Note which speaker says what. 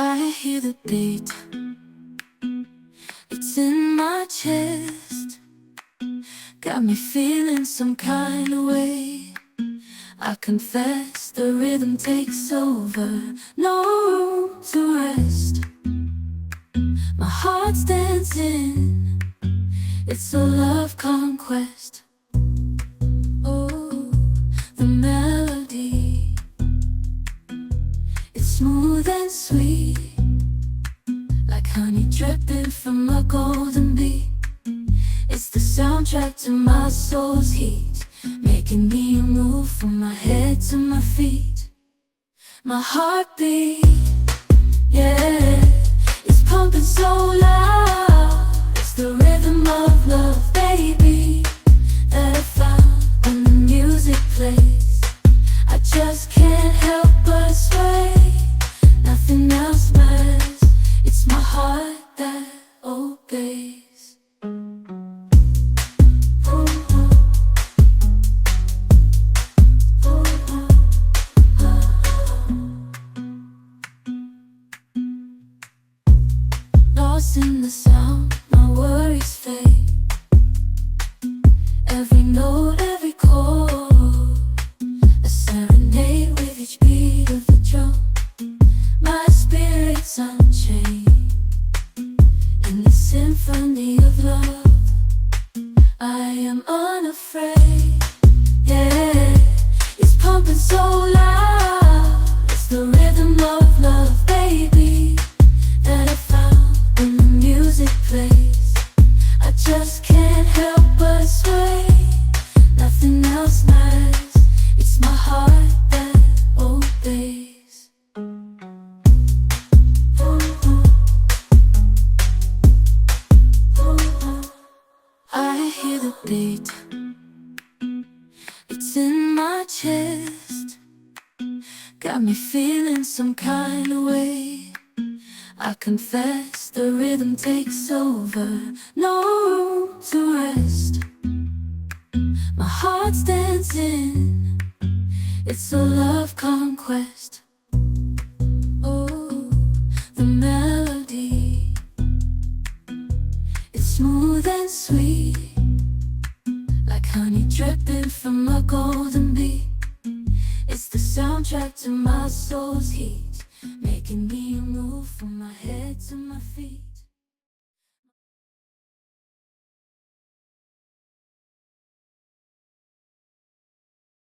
Speaker 1: I hear the beat, it's in my chest, got me feeling some kind of way. I confess the rhythm takes over, no room to rest. My heart's dancing, it's a love conquest. Oh, the melody, it's smooth and sweet, like honey dripping from a golden bee. It's the soundtrack to my soul's heat, making me move from my head to my feet. My heartbeat, yeah, it's pumping so loud. It's the rhythm of love, baby, that I found when the music plays. I just can't help but sway, nothing else matters. It's my heart that obeys. Lost in the sound, my worries fade. Every note, every chord, a serenade with each beat of the drum. My spirit's unchained in the symphony of love. I am unafraid, yeah, it's pumping so loud. It's the rhythm of love, baby, that I found when the music plays. I just can't help but sway, nothing else matters. It's my heart that obeys. I hear the beat, it's in my chest, got me feeling some kind of way. I confess the rhythm takes over, no room to rest. My heart's dancing, it's a love conquest. Oh, the melody, it's smooth and sweet, like honey dripping from a golden bee. It's the soundtrack to my soul's heat, making me move from my head to my feet.